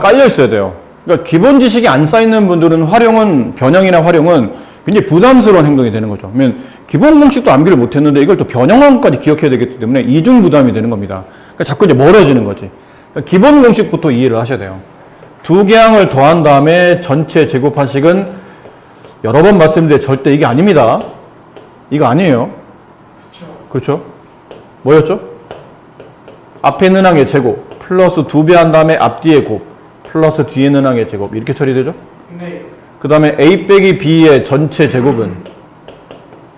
깔려 있어야 돼요. 그러니까 기본 지식이 안 쌓이는 분들은 변형이나 활용은 굉장히 부담스러운 행동이 되는 거죠. 그러면 기본 공식도 암기를 못했는데 이걸 또 변형안까지 기억해야 되기 때문에 이중 부담이 되는 겁니다. 그러니까 자꾸 이제 멀어지는 거지. 그러니까 기본 공식부터 이해를 하셔야 돼요. 두 개항을 더한 다음에 전체 제곱한식은 여러 번 말씀드렸는데 절대 이게 아닙니다. 이거 아니에요. 그렇죠? 뭐였죠? 앞에 있는 항의 제곱 플러스 2배 한 다음에 앞뒤의 곱 플러스 뒤에 있는 항의 제곱 이렇게 처리되죠? 네. 그 다음에 a 빼기 b의 전체 제곱은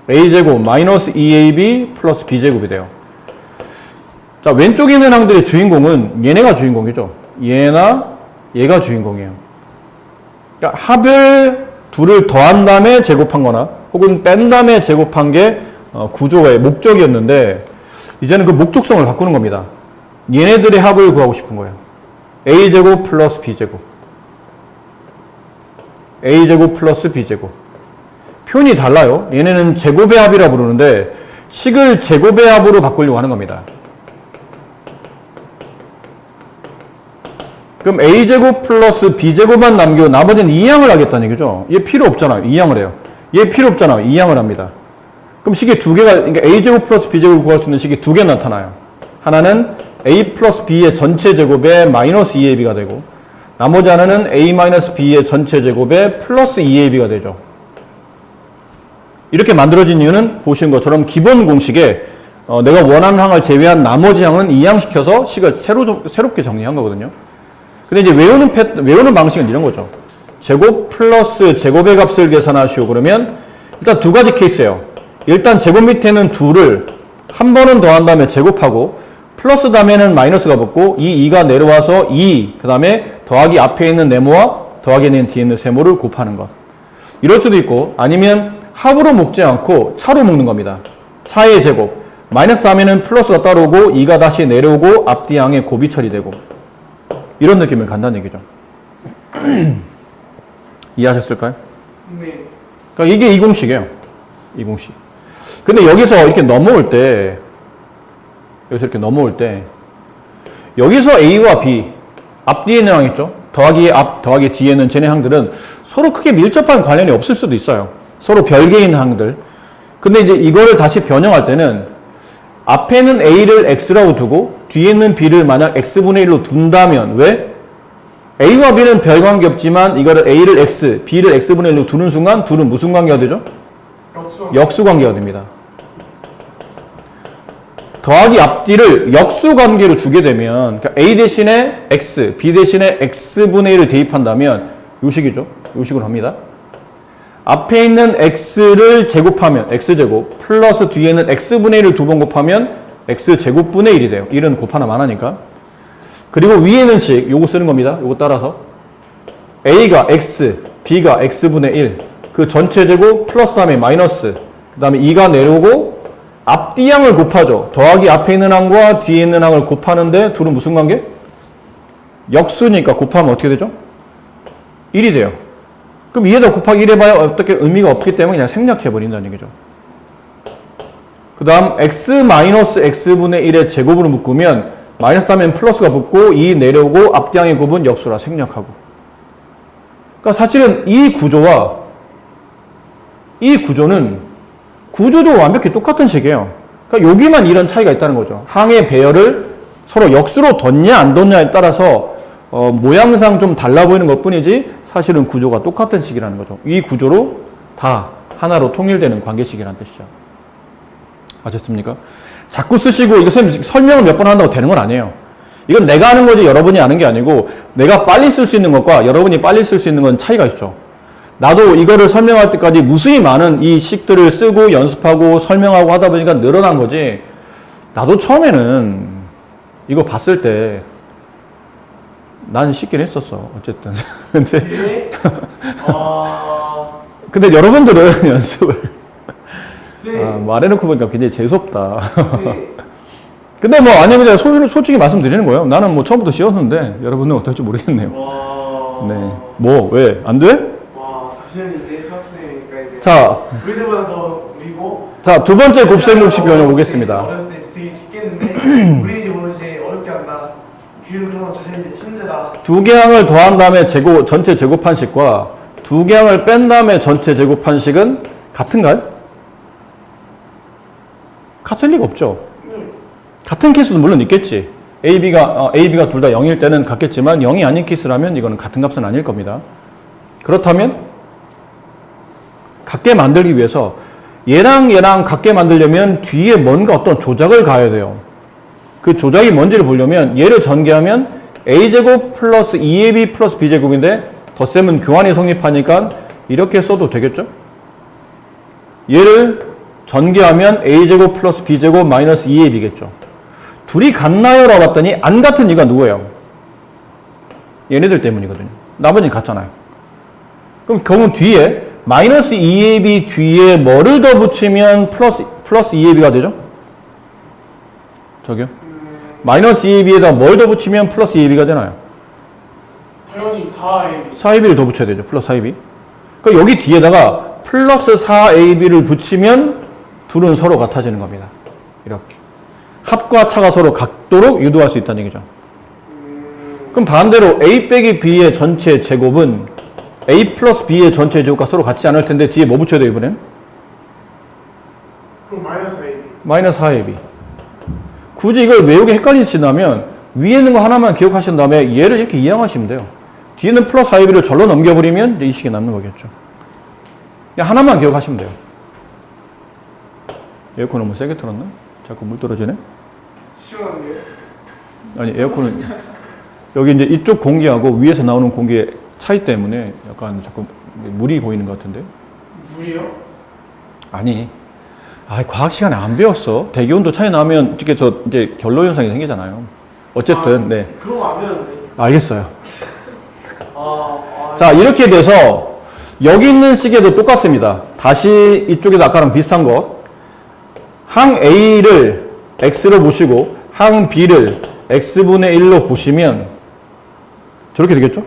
a제곱 마이너스 2ab 플러스 b제곱이 돼요. 자, 왼쪽에 있는 항들의 주인공은 얘네가 주인공이죠. 얘가 주인공이에요. 그러니까 합을 둘을 더한 다음에 제곱한 거나 혹은 뺀 다음에 제곱한 게 구조의 목적이었는데 이제는 그 목적성을 바꾸는 겁니다. 얘네들의 합을 구하고 싶은 거예요. a제곱 플러스 b제곱 a제곱 플러스 b제곱 표현이 달라요. 얘네는 제곱의 합이라 부르는데 식을 제곱의 합으로 바꾸려고 하는 겁니다. 그럼 a제곱 플러스 b제곱만 남기고 나머지는 2항을 하겠다는 얘기죠. 얘 필요 없잖아요. 2항을 해요. 얘 필요 없잖아요. 2항을 합니다. 그럼 식이 두 개가, 그러니까 a제곱 플러스 b제곱을 구할 수 있는 식이 두 개 나타나요. 하나는 a 플러스 b의 전체 제곱에 마이너스 2ab가 되고 나머지 하나는 a 마이너스 b의 전체 제곱에 플러스 2ab가 되죠. 이렇게 만들어진 이유는 보신 것처럼 기본 공식에 내가 원하는 항을 제외한 나머지 항은 2항 시켜서 식을 새롭게 정리한 거거든요. 근데 이제 외우는 방식은 이런 거죠. 제곱 플러스 제곱의 값을 계산하시오. 그러면 일단 두 가지 케이스예요. 일단 제곱 밑에는 2를 한 번은 더한 다음에 제곱하고 플러스 다음에는 마이너스가 붙고 이 2가 내려와서 2, 그 다음에 더하기 앞에 있는 네모와 더하기 있는 뒤에 있는 세모를 곱하는 것. 이럴 수도 있고 아니면 합으로 묶지 않고 차로 묶는 겁니다. 차의 제곱. 마이너스 다음에는 플러스가 따라오고 2가 다시 내려오고 앞뒤 항의 곱이 처리되고 이런 느낌을 간다는 얘기죠. 이해하셨을까요? 네. 그러니까 이게 이 공식이에요. 이 공식. 근데 여기서 이렇게 넘어올 때 여기서 A와 B 앞뒤에 있는 항 있죠? 더하기의 앞, 더하기 뒤에 있는 쟤네 항들은 서로 크게 밀접한 관련이 없을 수도 있어요. 서로 별개인 항들. 근데 이제 이거를 다시 변형할 때는 앞에는 A를 X라고 두고 뒤에 있는 B를 만약 X분의 1로 둔다면 왜? A와 B는 별 관계 없지만 이거를 A를 X, B를 X분의 1로 두는 순간 둘은 무슨 관계가 되죠? 역수 관계가 됩니다. 더하기 앞뒤를 역수 관계로 주게 되면 그러니까 A 대신에 X, B 대신에 X분의 1을 대입한다면 요 식이죠. 요 식으로 합니다. 앞에 있는 X를 제곱하면 X제곱 플러스 뒤에 있는 X분의 1을 두 번 곱하면 X제곱분의 1이 돼요. 1은 곱하나만 하니까. 그리고 위에 있는 식 요거 쓰는 겁니다. 요거 따라서 A가 X, B가 X분의 1 그 전체 제곱 플러스 다음에 마이너스 그 다음에 2가 내려오고 앞뒤 항을 곱하죠. 더하기 앞에 있는 항과 뒤에 있는 항을 곱하는데 둘은 무슨 관계? 역수니까 곱하면 어떻게 되죠? 1이 돼요. 그럼 2에다 곱하기 1 해봐야 어떻게 의미가 없기 때문에 그냥 생략해버린다는 얘기죠. 그 다음 x-x분의 1의 제곱으로 묶으면 마이너스 하면 플러스가 붙고 2 내려오고 앞뒤 항의 곱은 역수라 생략하고. 그러니까 사실은 이 구조는 구조적으로 완벽히 똑같은 식이에요. 그러니까 여기만 이런 차이가 있다는 거죠. 항의 배열을 서로 역수로 뒀냐 안 뒀냐에 따라서 모양상 좀 달라 보이는 것 뿐이지 사실은 구조가 똑같은 식이라는 거죠. 이 구조로 다 하나로 통일되는 관계식이라는 뜻이죠. 아셨습니까? 자꾸 쓰시고 이거 설명을 몇 번 한다고 되는 건 아니에요. 이건 내가 하는 거지 여러분이 아는 게 아니고 내가 빨리 쓸 수 있는 것과 여러분이 빨리 쓸 수 있는 건 차이가 있죠. 나도 이거를 설명할 때까지 무수히 많은 이 식들을 쓰고 연습하고 설명하고 하다 보니까 늘어난 거지. 나도 처음에는 이거 봤을 때 난 쉽긴 했었어. 어쨌든. 근데 여러분들은 연습을 말해놓고 보니까 굉장히 재수없다. 근데 뭐 아니면 솔직히 말씀드리는 거예요. 나는 뭐 처음부터 쉬웠는데 여러분은 어떨지 모르겠네요. 네. 뭐 왜? 안 돼? 자신은 이제 수학생이니까 이제 자, 우리들보다 더 우리고. 자, 두 번째 곱셈공식 변형 오겠습니다. 어렸을 때 되게 쉽겠는데 우리 이제 오늘 이제 어렵게 한다. 교육을 하면 자신이 이제 천재 천재다. 두 개항을 더한 다음에 전체 제곱한식과 두 개항을 뺀 다음에 전체 제곱한식은 같은가요? 같을 리가 없죠. 같은 케이스도 물론 있겠지. AB가 둘 다 0일 때는 같겠지만 0이 아닌 케이스라면 이거는 같은 값은 아닐 겁니다. 그렇다면 같게 만들기 위해서 얘랑 같게 만들려면 뒤에 뭔가 어떤 조작을 가야 돼요. 그 조작이 뭔지를 보려면 얘를 전개하면 A제곱 플러스 2AB 플러스 B제곱인데 덧셈은 교환이 성립하니까 이렇게 써도 되겠죠? 얘를 전개하면 A제곱 플러스 B제곱 마이너스 2AB겠죠. 둘이 같나요? 라고 봤더니 안 같은 이유가 누구예요? 얘네들 때문이거든요. 나머지는 같잖아요. 그럼 그러면 뒤에 마이너스 2AB 뒤에 뭐를 더 붙이면 플러스 2AB가 되죠? 저기요? 마이너스 2AB에다 뭘 더 붙이면 플러스 2AB가 되나요? 당연히 4A. 4AB를 더 붙여야 되죠. 플러스 4AB. 그러니까 여기 뒤에다가 플러스 4AB를 붙이면 둘은 서로 같아지는 겁니다. 이렇게. 합과 차가 서로 같도록 유도할 수 있다는 얘기죠. 그럼 반대로 A 빼기 B의 전체 제곱은 A 플러스 B의 전체 제곱과 서로 같지 않을 텐데 뒤에 뭐 붙여야 돼요, 이번엔? 그럼 마이너스 AB. 마이너스 4AB. 굳이 이걸 외우기 헷갈리시다면 위에 있는 거 하나만 기억하신 다음에 얘를 이렇게 이항하시면 돼요. 뒤에는 플러스 4AB를 절로 넘겨버리면 이제 이 식이 남는 거겠죠. 그냥 하나만 기억하시면 돼요. 에어컨 너무 세게 틀었나? 자꾸 물 떨어지네? 시원한데요? 아니, 에어컨은 여기 이제 이쪽 공기하고 위에서 나오는 공기의 차이 때문에 약간 자꾸 물이 보이는 것 같은데? 물이요? 아니. 과학 시간에 안 배웠어. 대기온도 차이 나면 이렇게 이제 결로 현상이 생기잖아요. 어쨌든, 네. 그런 거 안 배웠는데. 알겠어요. 아, 자, 이렇게 돼서 여기 있는 식에도 똑같습니다. 다시 이쪽에도 아까랑 비슷한 것. 항 A를 X로 보시고 항 B를 X분의 1로 보시면 저렇게 되겠죠?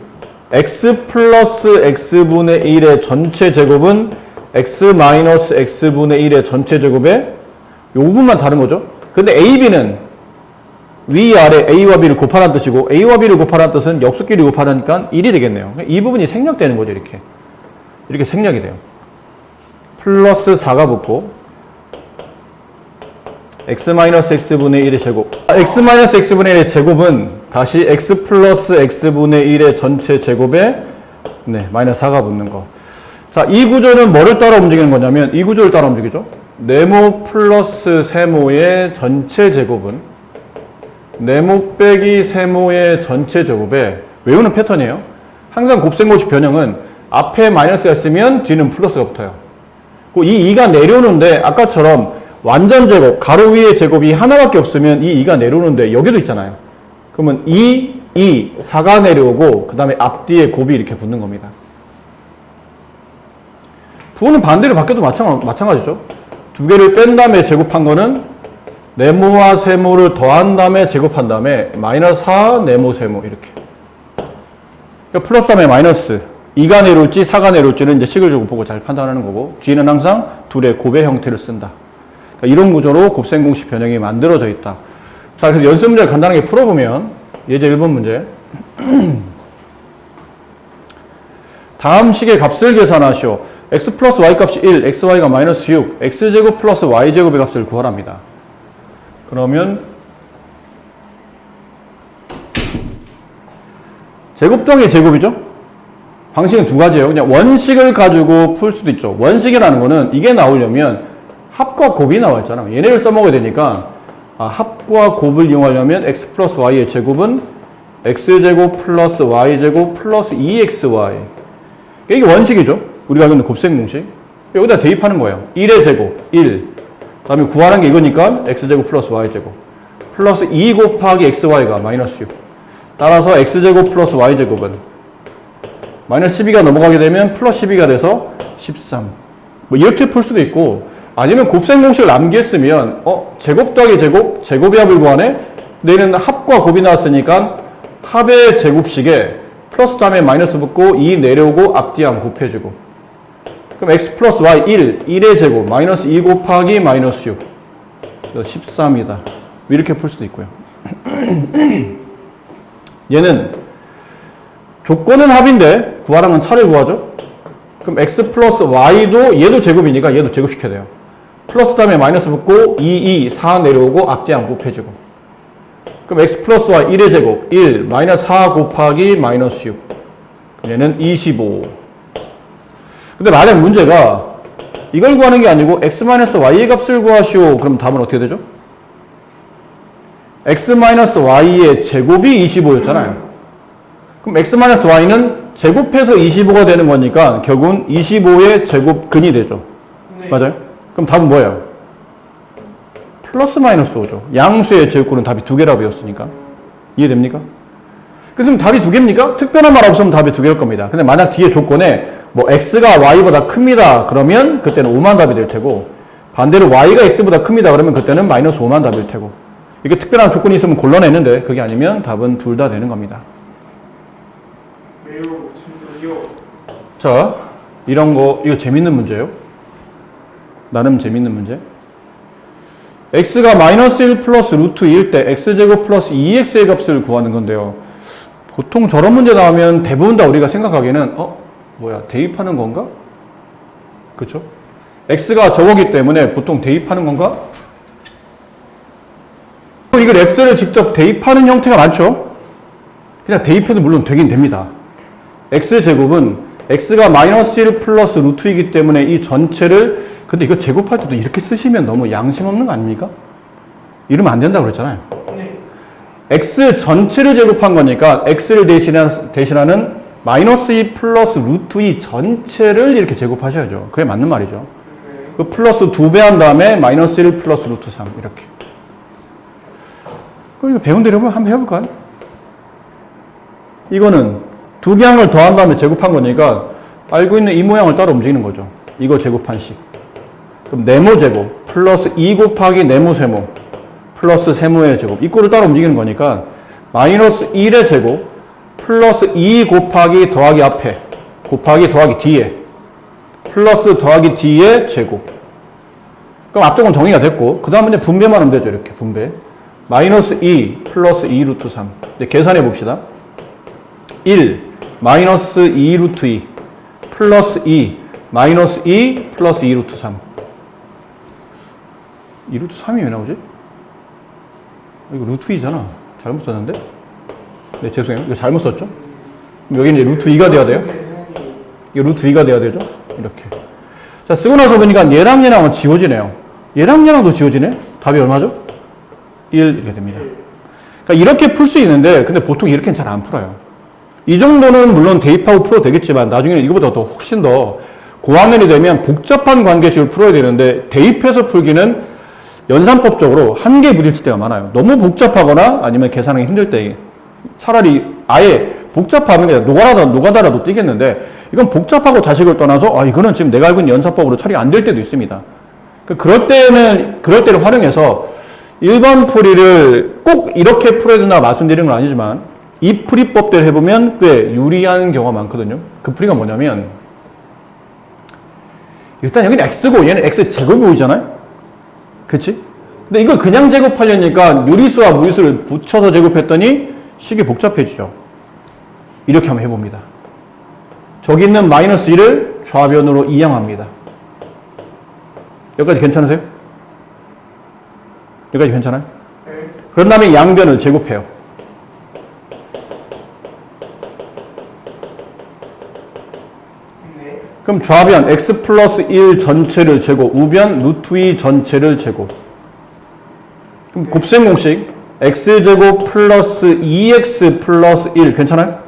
X 플러스 X분의 1의 전체 제곱은 X 마이너스 X분의 1의 전체 제곱에 요 부분만 다른 거죠. 근데 A, B는 위아래 A와 B를 곱하라는 뜻이고 A와 B를 곱하라는 뜻은 역수끼리 곱하라니까 1이 되겠네요. 이 부분이 생략되는 거죠. 이렇게 생략이 돼요. 플러스 4가 붙고 X-X분의 1의 제곱. X-X분의 1의 제곱은 다시 X 플러스 X분의 1의 전체 제곱에 마이너스 4가 붙는 거. 자, 이 구조는 뭐를 따라 움직이는 거냐면 이 구조를 따라 움직이죠. 네모 플러스 세모의 전체 제곱은 네모 빼기 세모의 전체 제곱에 외우는 패턴이에요. 항상 곱셈공식 변형은 앞에 마이너스가 있으면 뒤는 플러스가 붙어요. 이 2가 내려오는데 아까처럼 완전 제곱, 가로 위의 제곱이 하나밖에 없으면 이 2가 내려오는데 여기도 있잖아요. 그러면 4가 내려오고 그 다음에 앞뒤에 곱이 이렇게 붙는 겁니다. 부호는 반대로 바뀌어도 마찬가지죠. 두 개를 뺀 다음에 제곱한 거는 네모와 세모를 더한 다음에 제곱한 다음에 마이너스 4, 네모, 세모 이렇게. 그러니까 플러스 다음에 마이너스 2가 내려올지 4가 내려올지는 이제 식을 보고 잘 판단하는 거고 뒤에는 항상 둘의 곱의 형태를 쓴다. 그러니까 이런 구조로 곱셈공식 변형이 만들어져 있다. 자, 그래서 연습 문제를 간단하게 풀어보면 예제 1번 문제. 다음 식의 값을 계산하시오. x 플러스 y 값이 1, xy가 마이너스 6, x제곱 플러스 y제곱의 값을 구하랍니다. 그러면 제곱 더하기 제곱이죠? 방식은 두 가지예요. 그냥 원식을 가지고 풀 수도 있죠. 원식이라는 거는 이게 나오려면 합과 곱이 나와 있잖아. 얘네를 써먹어야 되니까 합과 곱을 이용하려면 x 플러스 y의 제곱은 x제곱 플러스 y제곱 플러스 2xy. 이게 원식이죠. 우리가 알고 있는 곱셈 공식. 여기다 대입하는 거예요. 1의 제곱, 1. 그 다음에 구하는 게 이거니까 x제곱 플러스 y제곱. 플러스 2 곱하기 xy가 마이너스 6. 따라서 x제곱 플러스 y제곱은 마이너스 12가 넘어가게 되면 플러스 12가 돼서 13. 뭐 이렇게 풀 수도 있고 아니면 곱셈 공식을 암기했으면 제곱 더하기 제곱, 제곱의 합을 구하네? 내는 합과 곱이 나왔으니까 합의 제곱식에 플러스 다음에 마이너스 붙고 2 내려오고 앞뒤함 곱해주고 그럼 x 플러스 y 1의 제곱 마이너스 2 곱하기 마이너스 6 13이다. 이렇게 풀 수도 있고요. 얘는 조건은 합인데 구하라는 차를 구하죠. 그럼 x 플러스 y도 얘도 제곱이니까 얘도 제곱시켜야 돼요. 플러스 다음에 마이너스 붙고 2, 4 내려오고 앞뒤 안 곱해지고. 그럼 x 플러스 y 1의 제곱 1 마이너스 4 곱하기 마이너스 6 얘는 25. 근데 만약 문제가 이걸 구하는 게 아니고 x 마이너스 y의 값을 구하시오. 그럼 답은 어떻게 되죠? x 마이너스 y의 제곱이 25였잖아요. 그럼 x 마이너스 y는 제곱해서 25가 되는 거니까 결국은 25의 제곱근이 되죠. 네. 맞아요? 그럼 답은 뭐예요? 플러스 마이너스 5죠. 양수의 제곱근은 답이 두 개라 배웠으니까. 이해됩니까? 그래서 답이 두 개입니까? 특별한 말 없으면 답이 두 개일 겁니다. 근데 만약 뒤에 조건에 뭐 x가 y보다 큽니다. 그러면 그때는 5만 답이 될 테고 반대로 y가 x보다 큽니다. 그러면 그때는 마이너스 5만 답일 테고 이게 특별한 조건이 있으면 골라내는데 그게 아니면 답은 둘 다 되는 겁니다. 매우 재밌군요. 자, 이런 거 이거 재밌는 문제예요. 나름 재밌는 문제. x가 마이너스 1 플러스 루트 2일 때 x제곱 플러스 2x의 값을 구하는 건데요. 보통 저런 문제 나오면 대부분 다 우리가 생각하기에는 뭐야 대입하는 건가? 그쵸? x가 저거기 때문에 보통 대입하는 건가? 이걸 x를 직접 대입하는 형태가 많죠? 그냥 대입해도 물론 되긴 됩니다. x제곱은 x가 마이너스 1 플러스 루트 2이기 때문에 이 전체를 근데 이거 제곱할 때도 이렇게 쓰시면 너무 양심 없는 거 아닙니까? 이러면 안 된다고 그랬잖아요. 네. x 전체를 제곱한 거니까 x를 대신하는 마이너스 2 플러스 루트 2 전체를 이렇게 제곱하셔야죠. 그게 맞는 말이죠. 네. 그 플러스 2배 한 다음에 마이너스 1 플러스 루트 3 이렇게. 그럼 이거 배운 대로 한번 해볼까요? 이거는 두 개항을 더한 다음에 제곱한 거니까 알고 있는 이 모양을 따라 움직이는 거죠. 이거 제곱한 식. 그럼 네모 제곱 플러스 2 곱하기 네모 세모 플러스 세모의 제곱 이 꼴을 따라 움직이는 거니까 마이너스 1의 제곱 플러스 2 곱하기 더하기 앞에 곱하기 더하기 뒤에 플러스 더하기 뒤에 제곱. 그럼 앞쪽은 정의가 됐고 그 다음 이제 분배만 하면 되죠. 이렇게 분배. 마이너스 2 플러스 2 루트 3 이제 계산해 봅시다. 1 마이너스 2 루트 2 플러스 2 마이너스 2 플러스 2 루트 3 2 루트 3이 왜 나오지? 이거 루트 2잖아. 잘못 썼는데? 네, 죄송해요. 이거 잘못 썼죠? 그럼 여기 이제 루트 2가 돼야 돼요? 이거 루트 2가 돼야 되죠? 이렇게. 자, 쓰고 나서 보니까 얘랑 얘랑은 지워지네요. 얘랑 얘랑도 지워지네? 답이 얼마죠? 1 이렇게 됩니다. 그러니까 이렇게 풀 수 있는데, 근데 보통 이렇게는 잘 안 풀어요. 이 정도는 물론 대입하고 풀어도 되겠지만, 나중에는 이거보다 더 훨씬 더 고학년이 되면 복잡한 관계식을 풀어야 되는데, 대입해서 풀기는 연산법적으로 한계에 부딪힐 때가 많아요. 너무 복잡하거나 아니면 계산하기 힘들 때 차라리 아예 복잡하면 그냥 노가다라도 뛰겠는데 이건 복잡하고 자식을 떠나서 이거는 지금 내가 알고 있는 연산법으로 처리가 안 될 때도 있습니다. 그럴 때를 활용해서 1번 풀이를 꼭 이렇게 풀어야 된다 말씀드리는 건 아니지만 이 풀이법대로 해보면 꽤 유리한 경우가 많거든요. 그 풀이가 뭐냐면 일단 여기는 x고 얘는 x 제곱이 보이잖아요. 그치? 근데 이걸 그냥 제곱하려니까 유리수와 무리수를 붙여서 제곱했더니 식이 복잡해지죠. 이렇게 한번 해봅니다. 저기 있는 마이너스 1을 좌변으로 이항합니다. 여기까지 괜찮으세요? 여기까지 괜찮아요? 네. 그런 다음에 양변을 제곱해요. 네. 그럼 좌변 x 플러스 1 전체를 제곱, 우변 루트 2 전체를 제곱. 그럼 곱셈 공식 x제곱 플러스 2x 플러스 1 괜찮아요?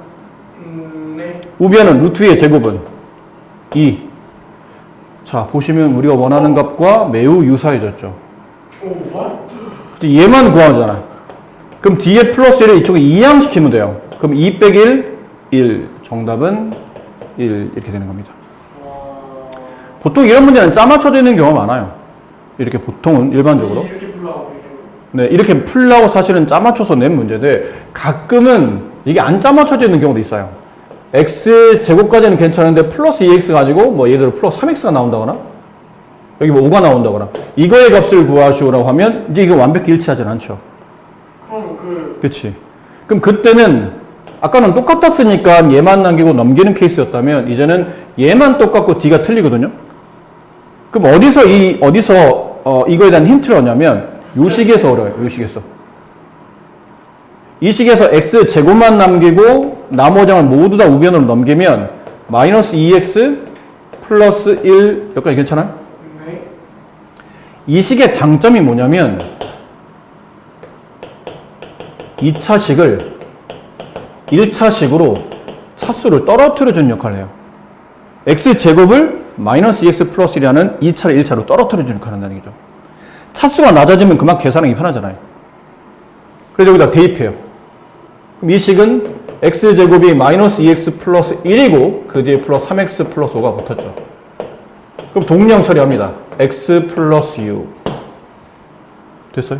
네. 우변은 루트 2의 제곱은 2. 자, 보시면 우리가 원하는 값과 매우 유사해졌죠. 오, what? 그치, 얘만 구하잖아. 그럼 뒤에 플러스 1을 이쪽에 이항시키면 돼요. 그럼 2 빼기 1. 정답은 1 이렇게 되는 겁니다. 보통 이런 문제는 짜맞춰져 있는 경우가 많아요. 이렇게 보통은 일반적으로. 이렇게 불러오고 네, 이렇게 풀라고 사실은 짜맞춰서 낸 문제인데 가끔은 이게 안 짜맞춰져 있는 경우도 있어요. x 제곱까지는 괜찮은데 플러스 2x 가지고 뭐 예를 들어 플러스 3x가 나온다거나 여기 뭐 5가 나온다거나 이거의 값을 구하시오라고 하면 이제 이거 완벽히 일치하진 않죠. 그럼 그치. 그럼 그때는 아까는 똑같다 쓰니까 얘만 남기고 넘기는 케이스였다면 이제는 얘만 똑같고 D가 틀리거든요. 그럼 어디서 이거에 대한 힌트를 얻냐면 요 식에서 어려워요. 요 식에서. 이 식에서 x 제곱만 남기고 나머지 항을 모두 다 우변으로 넘기면 마이너스 2x 플러스 1 여기까지 괜찮아요? 네. 이 식의 장점이 뭐냐면 2차 식을 1차 식으로 차수를 떨어뜨려 주는 역할을 해요. x제곱을 마이너스 2x 플러스 1이라는 2차를 1차로 떨어뜨려 주는 역할을 한다는 얘기죠. 차수가 낮아지면 그만큼 계산하기 편하잖아요. 그래서 여기다 대입해요. 그럼 이 식은 x제곱이 마이너스 2x 플러스 1이고 그 뒤에 플러스 3x 플러스 5가 붙었죠. 그럼 동량 처리합니다. x 플러스 6 됐어요?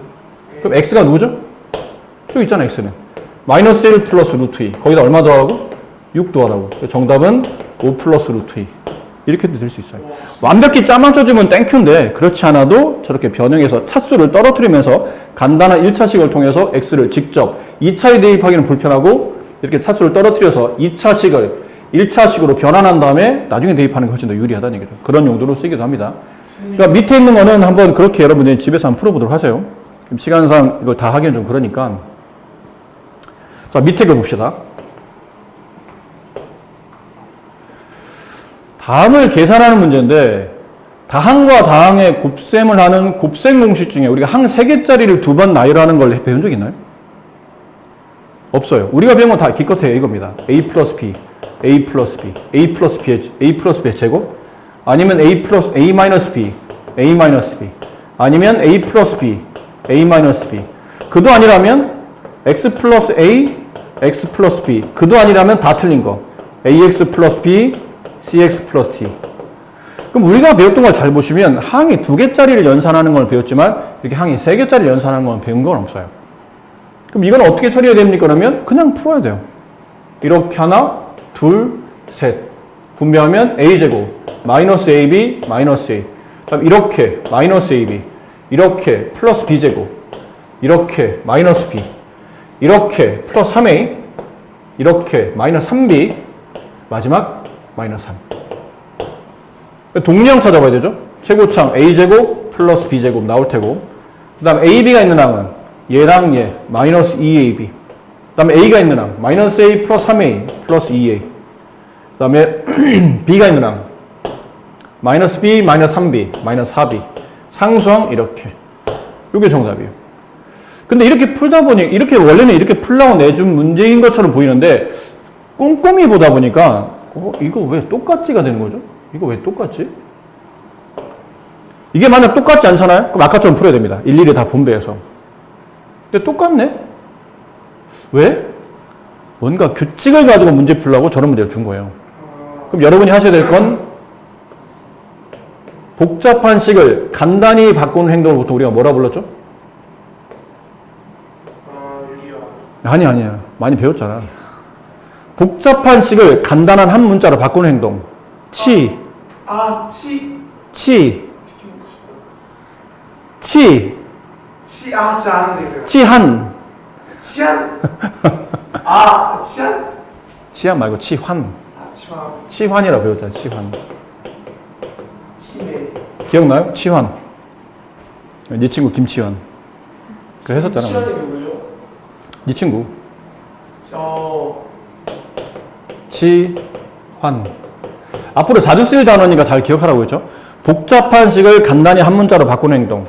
그럼 x가 누구죠? 여기 있잖아 x는 마이너스 1 플러스 루트 2 거기다 얼마 더하고? 6 더하라고. 정답은 5 플러스 루트 2 이렇게도 될 수 있어요. 완벽히 짜 맞춰주면 땡큐인데 그렇지 않아도 저렇게 변형해서 차수를 떨어뜨리면서 간단한 1차식을 통해서 x를 직접 2차에 대입하기는 불편하고 이렇게 차수를 떨어뜨려서 2차식을 1차식으로 변환한 다음에 나중에 대입하는 게 훨씬 더 유리하다는 얘기죠. 그런 용도로 쓰기도 합니다. 그러니까 밑에 있는 거는 한번 그렇게 여러분들이 집에서 한번 풀어보도록 하세요. 시간상 이걸 다 하기는 좀 그러니까. 자, 밑에 거 봅시다. 다항을 계산하는 문제인데 다항과 다항의 곱셈을 하는 곱셈 공식 중에 우리가 항 3개짜리를 2번 나열하는 걸 배운 적 있나요? 없어요. 우리가 배운 건 다 기껏해요. 이겁니다. a 플러스 b, a 플러스 b, a 플러스 b의 제곱 아니면 a 플러스 a 마이너스 b, a 마이너스 b 아니면 a 플러스 b, a 마이너스 b 그도 아니라면 x 플러스 a, x 플러스 b 그도 아니라면 다 틀린 거 ax 플러스 b, cx 플러스 t 그럼 우리가 배웠던 걸 잘 보시면 항이 2개짜리를 연산하는 걸 배웠지만 이렇게 항이 3개짜리를 연산하는 건 배운 건 없어요. 그럼 이건 어떻게 처리해야 됩니까? 그러면 그냥 풀어야 돼요. 이렇게 하나, 둘, 셋 분배하면 a제곱 마이너스 ab 마이너스 a 그다음 이렇게 마이너스 ab 이렇게 플러스 b제곱 이렇게 마이너스 b 이렇게 플러스 3a 이렇게 마이너스 3b 마지막 마이너스 3 동량 찾아봐야 되죠. 최고창 a제곱 플러스 b제곱 나올 테고 그 다음 ab가 있는 항은 얘랑 얘 마이너스 2ab 그 다음에 a가 있는 항 마이너스 a 플러스 3a 플러스 2a 그 다음에 b가 있는 항 마이너스 b 마이너스 3b 마이너스 4b 상수항 이렇게 이게 정답이에요. 근데 이렇게 풀다 보니 이렇게 원래는 이렇게 풀라고 내준 문제인 것처럼 보이는데 꼼꼼히 보다 보니까 이거 왜 똑같지가 되는 거죠? 이거 왜 똑같지? 이게 만약 똑같지 않잖아요? 그럼 아까처럼 풀어야 됩니다. 일일이 다 분배해서. 근데 똑같네? 왜? 뭔가 규칙을 가지고 문제 풀라고 저런 문제를 준 거예요. 그럼 여러분이 하셔야 될 건 복잡한 식을 간단히 바꾸는 행동을 보통 우리가 뭐라 불렀죠? 아니야. 많이 배웠잖아. 복잡한 식을 간단한 한 문자로 바꾸는 행동. 치. 치한. 치한 말고 치환. 치환이라고 배웠잖아. 치환. 기억나요? 치환. 네 친구 김치환. 그거 했었잖아. 치환이 누구예요? 네 친구. 치환. 앞으로 자주 쓸 단어니까 잘 기억하라고 했죠. 복잡한 식을 간단히 한 문자로 바꾸는 행동.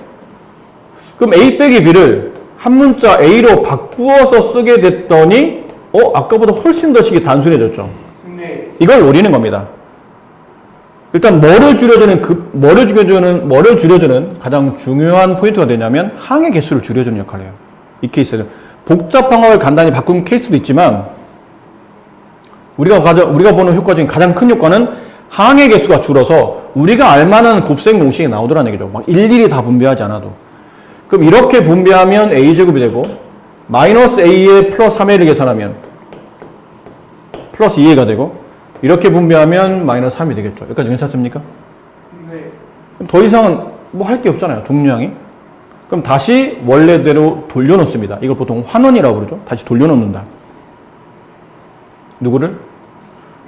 그럼 a 빼기 b를 한 문자 a로 바꾸어서 쓰게 됐더니 아까보다 훨씬 더 식이 단순해졌죠. 네. 이걸 노리는 겁니다. 일단 뭐를 줄여주는 가장 중요한 포인트가 되냐면 항의 개수를 줄여주는 역할을 해요. 이 케이스는 복잡한 걸 간단히 바꾸는 케이스도 있지만 우리가 보는 효과 중에 가장 큰 효과는 항의 개수가 줄어서 우리가 알만한 곱셈 공식이 나오더라는 얘기죠. 막 일일이 다 분배하지 않아도. 그럼 이렇게 분배하면 a제곱이 되고 마이너스 a에 플러스 3a를 계산하면 플러스 2a가 되고 이렇게 분배하면 마이너스 3이 되겠죠. 여기까지 괜찮습니까? 네. 더 이상은 뭐 할 게 없잖아요. 동량이. 그럼 다시 원래대로 돌려놓습니다. 이걸 보통 환원이라고 그러죠. 다시 돌려놓는다. 누구를?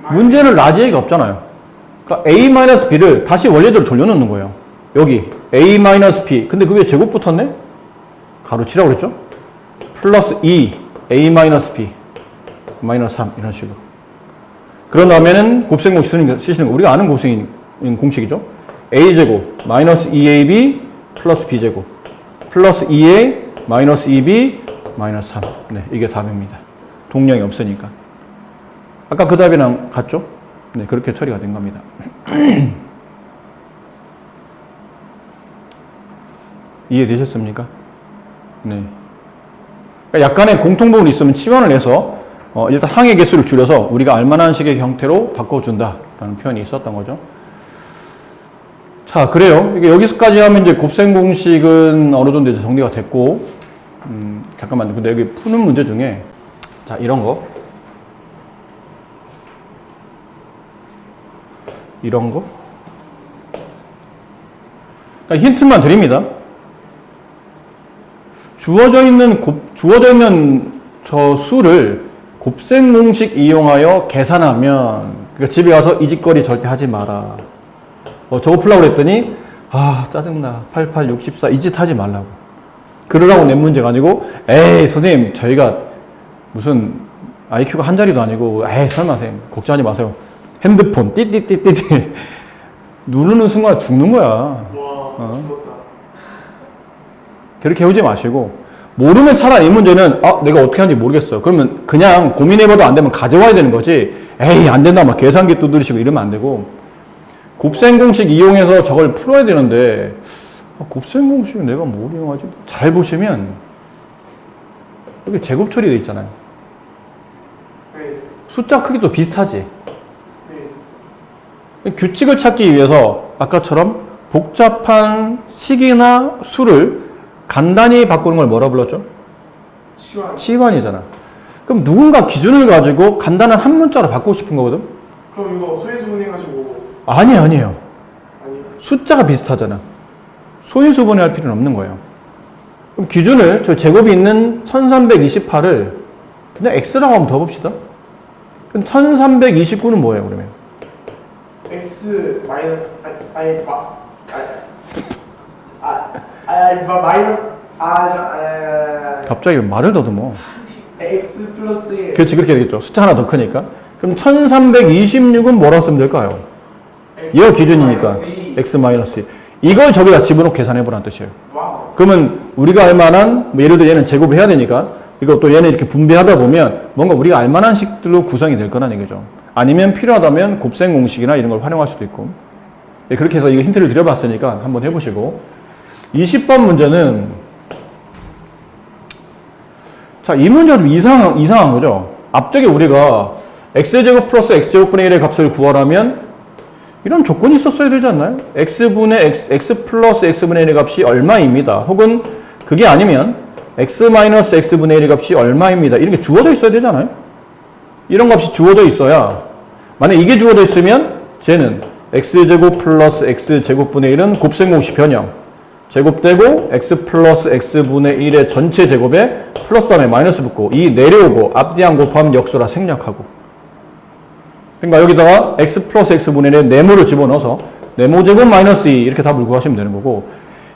문제는 라지에가 없잖아요. 그러니까 a-b를 다시 원래대로 돌려놓는 거예요. 여기 a-p. 근데 그게 제곱 붙었네? 가로치라고 그랬죠? 플러스 2 a-p 마이너스 3 이런 식으로. 그런 다음에는 곱셈공식 쓰시는 거. 우리가 아는 곱셈 공식이죠. a제곱 마이너스 2ab 플러스 b제곱 플러스 2a 마이너스 2b 마이너스 3. 네, 이게 답입니다. 동량이 없으니까. 아까 그 답이랑 같죠? 네, 그렇게 처리가 된 겁니다. 이해되셨습니까? 네. 그러니까 약간의 공통부분이 있으면 치환을 해서 일단 항의 개수를 줄여서 우리가 알만한 식의 형태로 바꿔준다라는 표현이 있었던 거죠. 자, 그래요. 이게 여기서까지 하면 이제 곱셈 공식은 어느 정도 이제 정리가 됐고, 잠깐만요. 근데 여기 푸는 문제 중에, 자, 이런 거. 이런 거. 그러니까 힌트만 드립니다. 주어져 있는 저 수를 곱셈 공식 이용하여 계산하면, 그러니까 집에 가서 이 짓거리 절대 하지 마라. 저거 풀라고 그랬더니, 아, 짜증나. 88, 64, 이 짓 하지 말라고. 그러라고 낸 문제가 아니고, 에이, 선생님, 저희가 무슨 IQ가 한 자리도 아니고, 에이, 설마 선생님, 걱정하지 마세요. 핸드폰, 띠띠띠띠띠. 누르는 순간 죽는 거야. 와, 죽었다. 그렇게 해오지 마시고, 모르면 차라리 이 문제는, 내가 어떻게 하는지 모르겠어요. 그러면 그냥 고민해봐도 안 되면 가져와야 되는 거지, 에이, 안 된다, 막 계산기 두드리시고 이러면 안 되고, 곱셈 공식 이용해서 저걸 풀어야 되는데, 곱셈 공식은 내가 뭘 이용하지? 잘 보시면, 여기 제곱 처리되어 있잖아요. 네. 숫자 크기도 비슷하지? 네. 규칙을 찾기 위해서 아까처럼 복잡한 식이나 수를 간단히 바꾸는 걸 뭐라 불렀죠? 치환. 치환이잖아. 그럼 누군가 기준을 가지고 간단한 한 문자로 바꾸고 싶은 거거든? 그럼 이거 소인수분해가지고. 아니에요. 아니요. 숫자가 비슷하잖아. 소인수분해 할 필요는 없는 거예요. 그럼 기준을, 저 제곱이 있는 1328을 그냥 x라고 한번 더 봅시다. 그럼 1329는 뭐예요, 그러면? x 마이너스 마이너스 갑자기 말을 더듬어. x 플러스 1. 그렇지, 그렇게 되겠죠. 숫자 하나 더 크니까. 그럼 1326은 뭐라고 쓰면 될까요? 얘가 기준이니까 x-2. 이걸 저기다 집어넣고 계산해보라는 뜻이에요. 와우. 그러면 우리가 알만한, 예를 들어 얘는 제곱을 해야 되니까 이거 또 얘는 이렇게 분배하다 보면 뭔가 우리가 알만한 식들로 구성이 될 거라는 얘기죠. 아니면 필요하다면 곱셈 공식이나 이런 걸 활용할 수도 있고. 네, 그렇게 해서 이거 힌트를 드려봤으니까 한번 해보시고. 20번 문제는, 자, 이 문제가 좀 이상한 거죠. 앞쪽에 우리가 x제곱 플러스 x제곱분의 1의 값을 구하라면 이런 조건이 있었어야 되지 않나요? x분의 x 플러스 x분의 1의 값이 얼마입니다. 혹은 그게 아니면 x 마이너스 x분의 1의 값이 얼마입니다. 이런 게 주어져 있어야 되잖아요. 이런 값이 주어져 있어야, 만약 이게 주어져 있으면 쟤는 x제곱 플러스 x제곱분의 1은 곱셈공식 변형 제곱되고 x 플러스 x분의 1의 전체 제곱에 플러스 다음에 마이너스 붙고 이 내려오고 앞뒤안 곱하면 역수라 생략하고, 그러니까 여기다가 x 플러스 x분의 1의 네모를 집어넣어서 네모제곱 마이너스 2 이렇게 답을 구하시면 되는 거고,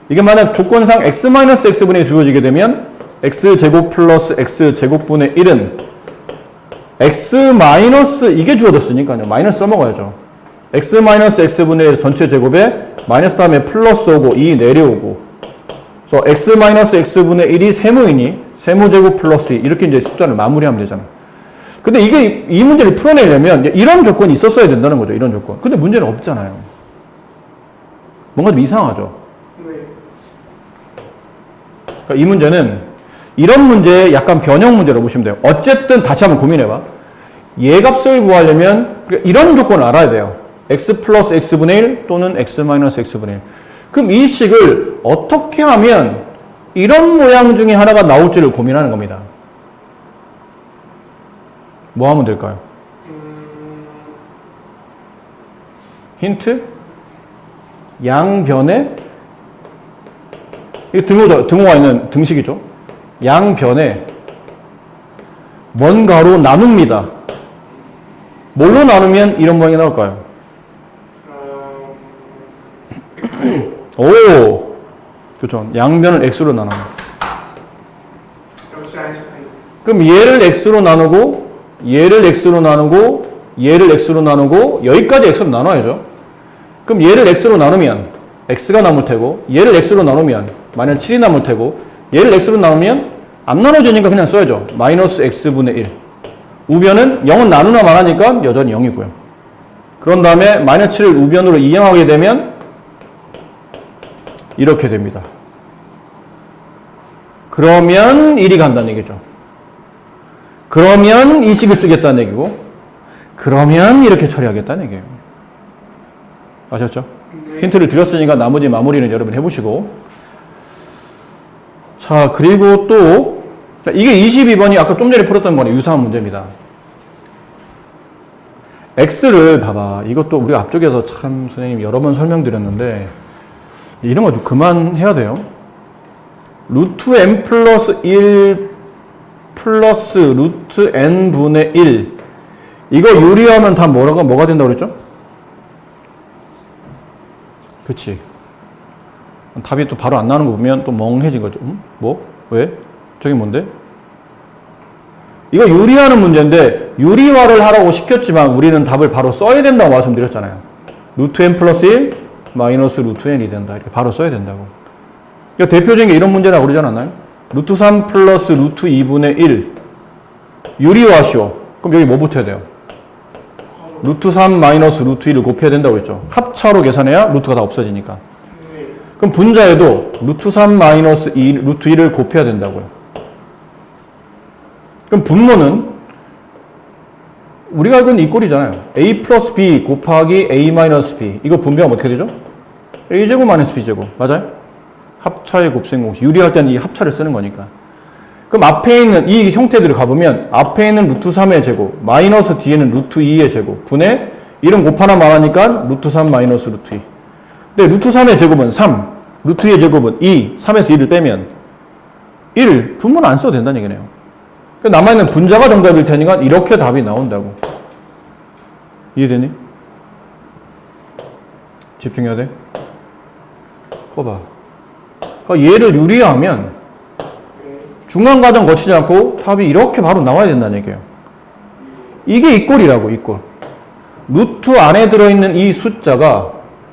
이게 만약 조건상 x 마이너스 x분의 1이 주어지게 되면 x제곱 플러스 x제곱분의 1은 x 마이너스 이게 주어졌으니까요. 마이너스 써먹어야죠. x 마이너스 x분의 1 전체 제곱에 마이너스 다음에 플러스 오고 2 내려오고, 그래서 x 마이너스 x분의 1이 세모이니 세모제곱 플러스 2 이렇게 이제 숫자를 마무리하면 되잖아요. 근데 이게 이 문제를 풀어내려면 이런 조건이 있었어야 된다는 거죠. 이런 조건. 근데 문제는 없잖아요. 뭔가 좀 이상하죠. 네. 그러니까 이 문제는 이런 문제 약간 변형 문제로 보시면 돼요. 어쨌든 다시 한번 고민해봐. 얘 값을 구하려면 이런 조건을 알아야 돼요. x 플러스 x분의 1 또는 x 마이너스 x분의 1. 그럼 이 식을 어떻게 하면 이런 모양 중에 하나가 나올지를 고민하는 겁니다. 뭐 하면 될까요? 힌트? 양변에, 이게 등호가 있는 등식이죠. 양변에 뭔가로 나눕니다. 뭘로 나누면 이런 모양이 나올까요? 오! 그렇죠. 양변을 x로 나눠요. 역시 아인슈타인. 그럼 얘를 x로 나누고 얘를 x로 나누고 얘를 x로 나누고 여기까지 x로 나눠야죠. 그럼 얘를 x로 나누면 x가 남을 테고 얘를 x로 나누면 마이너스 7이 남을 테고 얘를 x로 나누면 안 나눠지니까 그냥 써야죠. 마이너스 x분의 1. 우변은 0은 나누나 말하니까 여전히 0이고요. 그런 다음에 마이너스 7을 우변으로 이용하게 되면 이렇게 됩니다. 그러면 1이 간다는 얘기죠. 그러면 이 식을 쓰겠다는 얘기고 그러면 이렇게 처리하겠다는 얘기예요. 아셨죠? 네. 힌트를 드렸으니까 나머지 마무리는 여러분 해보시고 자 그리고 또 이게 22번이 아까 좀 전에 풀었던 거랑 유사한 문제입니다. x를 봐봐. 이것도 우리가 앞쪽에서 참 선생님 여러 번 설명드렸는데 이런 거 좀 그만해야 돼요. 루트 n 플러스 1 플러스 루트 n 분의 1 이거 유리하면 다 뭐가 된다고 그랬죠? 그치. 답이 또 바로 안 나오는 거 보면 또 멍해진 거죠. 뭐? 왜? 저게 뭔데? 이거 유리하는 문제인데 유리화를 하라고 시켰지만 우리는 답을 바로 써야 된다고 말씀드렸잖아요. 루트 n 플러스 1 마이너스 루트 n이 된다. 이렇게 바로 써야 된다고. 이거 대표적인 게 이런 문제라고 그러지 않았나요? 루트 3 플러스 루트 2분의 1 유리화시오. 그럼 여기 뭐 붙어야 돼요? 루트 3 마이너스 루트 1을 곱해야 된다고 했죠. 합차로 계산해야 루트가 다 없어지니까. 네. 그럼 분자에도 루트 3 마이너스 2 루트 1을 곱해야 된다고요. 그럼 분모는 우리가 알고 있는 이 꼴이잖아요. a 플러스 b 곱하기 a 마이너스 b 이거 분배하면 어떻게 되죠? a제곱 마이너스 b제곱 맞아요? 합차의 곱셈 공식 유리할 때는 이 합차를 쓰는 거니까. 그럼 앞에 있는 이 형태들을 가보면 앞에 있는 루트 3의 제곱 마이너스 뒤에는 루트 2의 제곱 분의 1은 곱하나 말하니까 루트 3 마이너스 루트 2. 근데 루트 3의 제곱은 3 루트 2의 제곱은 2 3에서 2를 빼면 1 분모는 안 써도 된다는 얘기네요. 남아있는 분자가 정답일 테니까 이렇게 답이 나온다고. 이해되니? 집중해야 돼. 봐봐. 그러니까 얘를 유리하면 중간 과정 거치지 않고 답이 이렇게 바로 나와야 된다는 얘기예요. 이게 이 꼴이라고, 이 꼴. 루트 안에 들어있는 이 숫자가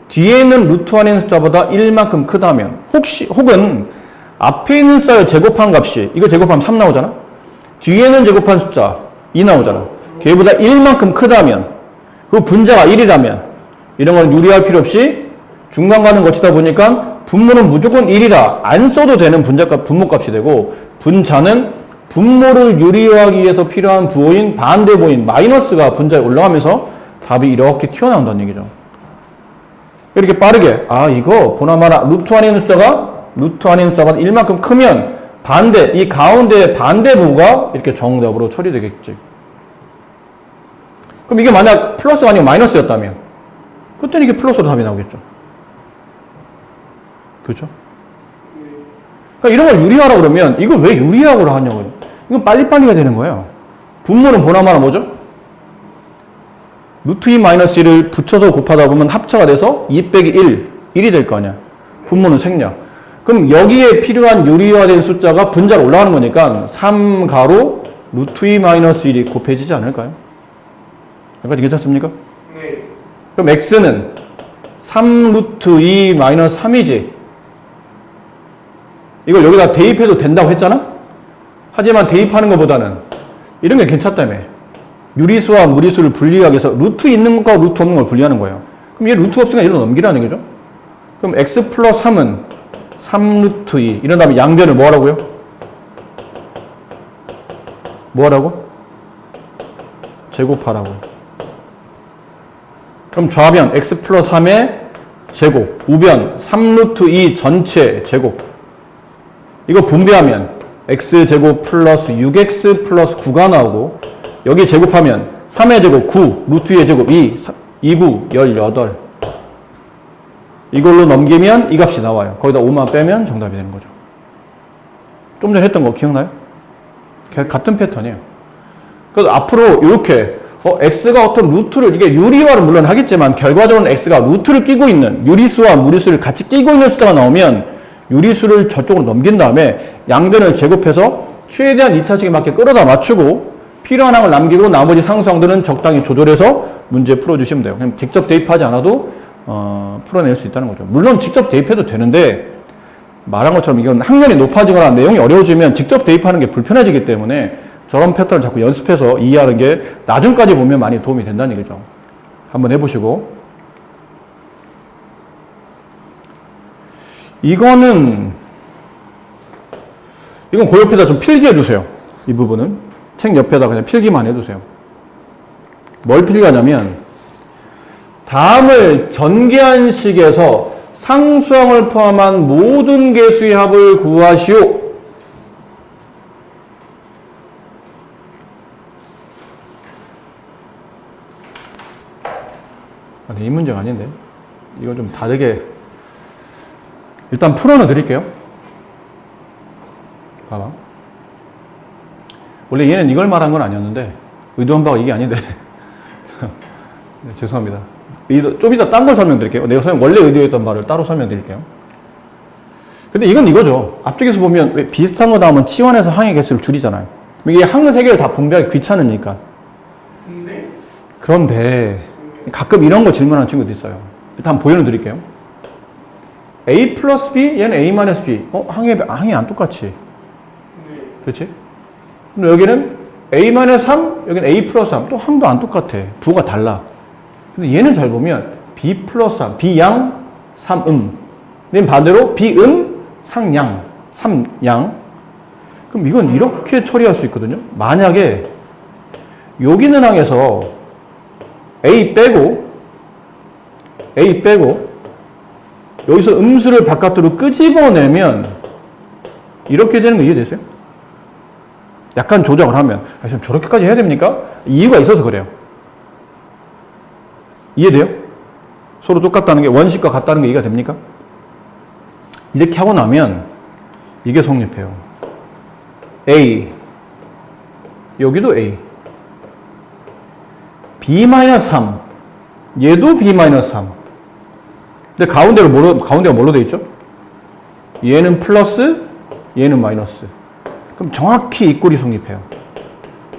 뒤에 있는 루트 안에 있는 숫자보다 1만큼 크다면 혹은 앞에 있는 숫자를 제곱한 값이 이거 제곱하면 3 나오잖아? 뒤에는 제곱한 숫자 2 나오잖아. 걔보다 1만큼 크다면 그 분자가 1이라면 이런 건 유리할 필요 없이 중간 과정 거치다 보니까 분모는 무조건 1이라 안 써도 되는 분자값 분모값이 되고 분자는 분모를 유리화하기 위해서 필요한 부호인 반대부호인 마이너스가 분자에 올라가면서 답이 이렇게 튀어나온다는 얘기죠. 이렇게 빠르게 이거 보나마나 루트 안에 있는 숫자가 1만큼 크면 반대, 이 가운데 반대부호가 이렇게 정답으로 처리되겠지. 그럼 이게 만약 플러스가 아니고 마이너스였다면 그때는 이게 플러스로 답이 나오겠죠. 그렇죠? 그러니까 이런 걸 유리하라고 그러면 이걸 왜 유리하고 하냐고요. 이건 빨리빨리 해야 되는 거예요. 분모는 보나마나 뭐죠? 루트 2 마이너스 1을 붙여서 곱하다 보면 합차가 돼서 2 빼기 1, 1이 될 거 아니야. 분모는 생략. 그럼 여기에 필요한 유리화된 숫자가 분자로 올라가는 거니까 3가로 루트 2 마이너스 1이 곱해지지 않을까요? 여기까지 괜찮습니까? 네. 그럼 x는 3 루트 2 마이너스 3이지. 이걸 여기다 대입해도 된다고 했잖아? 하지만 대입하는 것보다는 이런 게 괜찮다며. 유리수와 무리수를 분리하기 위해서 루트 있는 것과 루트 없는 걸 분리하는 거예요. 그럼 얘 루트 없으니까 이리로 넘기라는 얘기죠. 그럼 x 플러스 3은 3 루트 2 이런 다음에 양변을 뭐 하라고요? 뭐 하라고? 제곱하라고. 그럼 좌변 x 플러스 3의 제곱 우변 3 루트 2 전체 제곱 이거 분배하면 x제곱 플러스 6x 플러스 9가 나오고 여기 제곱하면 3의 제곱 9 루트 2의 제곱 2 2, 9, 18 이걸로 넘기면 이 값이 나와요. 거기다 5만 빼면 정답이 되는 거죠. 좀 전에 했던 거 기억나요? 같은 패턴이에요. 그래서 앞으로 이렇게 x가 어떤 루트를, 이게 유리화를 물론 하겠지만, 결과적으로는 x가 루트를 끼고 있는, 유리수와 무리수를 같이 끼고 있는 숫자가 나오면, 유리수를 저쪽으로 넘긴 다음에, 양변을 제곱해서 최대한 2차식에 맞게 끌어다 맞추고, 필요한 항을 남기고, 나머지 상수항들은 적당히 조절해서 문제 풀어주시면 돼요. 그냥 직접 대입하지 않아도, 풀어낼 수 있다는 거죠. 물론 직접 대입해도 되는데, 말한 것처럼 이건 학년이 높아지거나 내용이 어려워지면 직접 대입하는 게 불편해지기 때문에 저런 패턴을 자꾸 연습해서 이해하는 게 나중까지 보면 많이 도움이 된다는 얘기죠. 한번 해보시고. 이건 그 옆에다 좀 필기해 주세요. 이 부분은. 책 옆에다 그냥 필기만 해주세요. 뭘 필기하냐면, 다음을 전개한 식에서 상수항을 포함한 모든 개수의 합을 구하시오. 이 문제가 아닌데. 이거 좀 다르게. 일단 풀어는 드릴게요. 봐봐. 원래 얘는 이걸 말한 건 아니었는데, 의도한 바가 이게 아닌데. 네, 죄송합니다. 좀 이따 딴 걸 설명드릴게요. 내가 원래 의도했던 말을 따로 설명드릴게요. 근데 이건 이거죠. 앞쪽에서 보면 왜 비슷한 거 나오면 치환해서 항의 개수를 줄이잖아요. 이게 항 3개를 다 분배하기 귀찮으니까. 그런데 가끔 이런 거 질문하는 친구도 있어요. 일단 한번 보여는 드릴게요. A 플러스 B, 얘는 A 마이너스 B. 항이 안 똑같지. 그렇지? 근데 여기는 A 마이너스 3, 여기는 A 플러스 3. 또 항도 안 똑같아. 부가 달라. 근데 얘는 잘 보면 B 플러스 3, B양, 3음. 근데 반대로 B음, 상양, 3양. 그럼 이건 이렇게 처리할 수 있거든요. 만약에 여기 있는 항에서 A 빼고 여기서 음수를 바깥으로 끄집어내면 이렇게 되는 거 이해되세요? 약간 조작을 하면 저렇게까지 해야 됩니까? 이유가 있어서 그래요. 이해돼요? 서로 똑같다는 게 원식과 같다는 게 이해가 됩니까? 이렇게 하고 나면 이게 성립해요. A 여기도 A B-3 얘도 B-3 근데 가운데가 뭘로 돼 있죠? 얘는 플러스 얘는 마이너스. 그럼 정확히 이 꼴이 성립해요.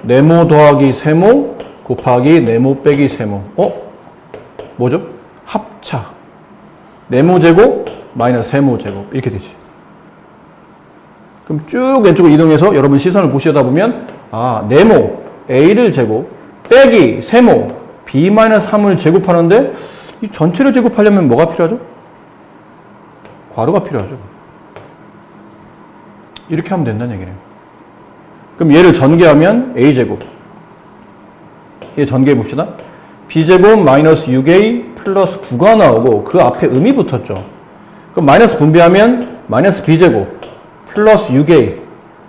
네모 더하기 세모 곱하기 네모 빼기 세모. 뭐죠? 합차. 네모 제곱 마이너스 세모 제곱 이렇게 되지. 그럼 쭉 왼쪽으로 이동해서 여러분 시선을 보시다 보면 네모 A를 제곱 빼기 세모 B-3을 제곱하는데 이 전체를 제곱하려면 뭐가 필요하죠? 괄호가 필요하죠. 이렇게 하면 된다는 얘기네요. 그럼 얘를 전개하면 A제곱 얘 전개해 봅시다. B제곱 마이너스 6A 플러스 9가 나오고 그 앞에 음이 붙었죠. 그럼 마이너스 분배하면 마이너스 B제곱 플러스 6A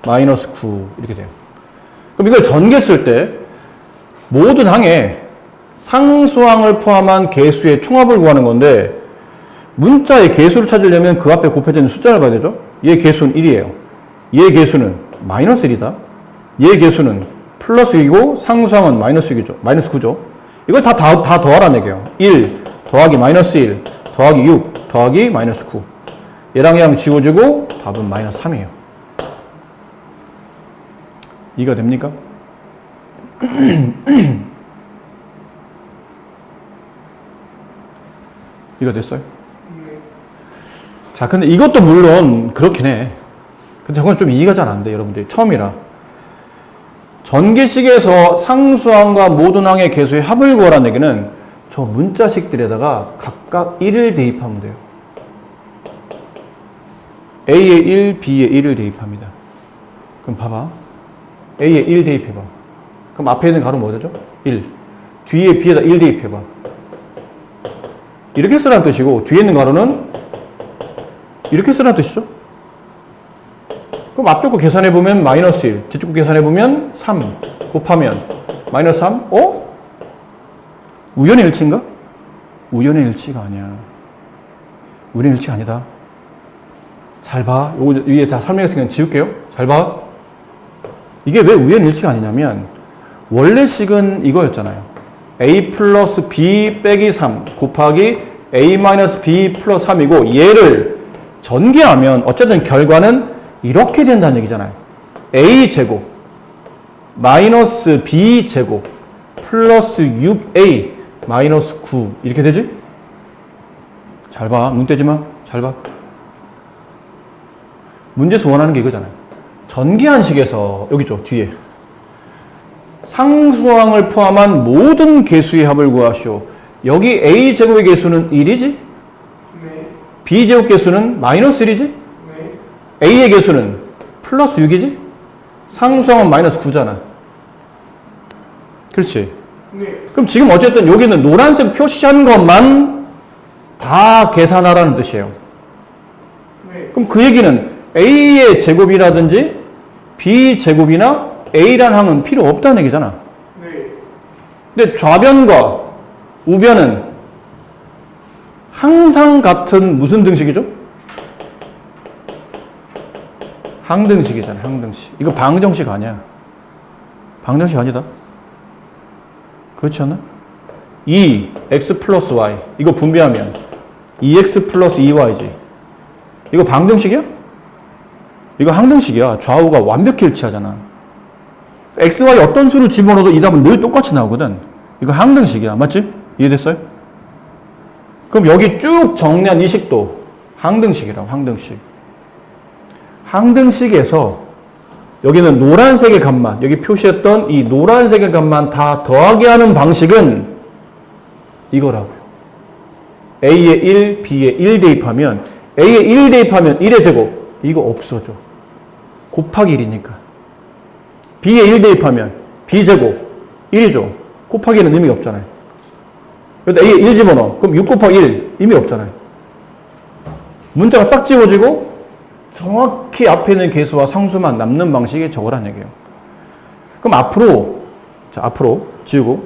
마이너스 9 이렇게 돼요. 그럼 이걸 전개했을 때 모든 항에 상수항을 포함한 개수의 총합을 구하는 건데 문자의 개수를 찾으려면 그 앞에 곱해져 있는 숫자를 봐야 되죠. 얘 개수는 1이에요. 얘 개수는 마이너스 1이다. 얘 개수는 플러스 6이고 상수항은 마이너스 6이죠. 마이너스 9죠. 이걸 다 더하라는 얘기예요. 1 더하기 마이너스 1 더하기 6 더하기 마이너스 9. 얘랑 얘랑 지워지고 답은 마이너스 3이에요. 이해가 됩니까? 이해가 됐어요? 자, 근데 이것도 물론 그렇긴 해. 근데 저건 좀 이해가 잘 안 돼, 여러분들이. 처음이라. 전개식에서 상수항과 모든 항의 개수의 합을 구하라는 얘기는 저 문자식들에다가 각각 1을 대입하면 돼요. A에 1, B에 1을 대입합니다. 그럼 봐봐. A에 1 대입해봐. 그럼 앞에 있는 가로 뭐 되죠? 1. 뒤에 B에다 1 대입해봐. 이렇게 쓰라는 뜻이고 뒤에 있는 가로는 이렇게 쓰라는 뜻이죠. 그럼 앞쪽 거 계산해보면 마이너스 1, 뒤쪽 거 계산해보면 3 곱하면 마이너스 3? 우연의 일치인가? 우연의 일치가 아니야. 우연의 일치가 아니다. 잘 봐. 요거 위에 다 설명해서 그냥 지울게요. 잘 봐. 이게 왜 우연의 일치가 아니냐면 원래 식은 이거였잖아요. a 플러스 b 빼기 3 곱하기 a 마이너스 b 플러스 3이고 얘를 전개하면 어쨌든 결과는 이렇게 된다는 얘기잖아요. a 제곱 마이너스 b 제곱 플러스 6a 마이너스 9 이렇게 되지? 잘 봐. 눈 떼지 마. 잘 봐. 문제에서 원하는 게 이거잖아요. 전개한 식에서 여기 있죠. 뒤에 상수항을 포함한 모든 개수의 합을 구하시오. 여기 a 제곱의 개수는 1이지? 네. b 제곱 개수는 마이너스 1이지? 네. a의 개수는 플러스 6이지? 상수항은 마이너스 9잖아. 그렇지? 네. 그럼 지금 어쨌든 여기는 노란색 표시한 것만 다 계산하라는 뜻이에요. 네. 그럼 그 얘기는 a의 제곱이라든지 b 제곱이나 a라는 항은 필요 없다는 얘기잖아. 네. 근데 좌변과 우변은 항상 같은 무슨 등식이죠? 항등식이잖아. 항등식. 이거 방정식 아니야. 방정식 아니다. 그렇지 않나? 2x 플러스 y 이거 분배하면 2x 플러스 2y지. 이거 방정식이야? 이거 항등식이야. 좌우가 완벽히 일치하잖아. x, y 어떤 수를 집어넣어도 이 답은 늘 똑같이 나오거든. 이거 항등식이야. 맞지? 이해됐어요? 그럼 여기 쭉 정리한 이 식도 항등식이라고. 항등식. 항등식에서 여기는 노란색의 값만, 여기 표시했던 이 노란색의 값만 다 더하게 하는 방식은 이거라고요. A에 1, B에 1 대입하면 A에 1 대입하면 1의 제곱 이거 없어져. 곱하기 1이니까. B에 1 대입하면 B제곱 1이죠. 곱하기는 의미가 없잖아요. 그런데 A에 1 집어넣어. 그럼 6 곱하기 1 의미 없잖아요. 문자가 싹 지워지고 정확히 앞에 있는 개수와 상수만 남는 방식의 적으라는 얘기예요. 그럼 앞으로 지우고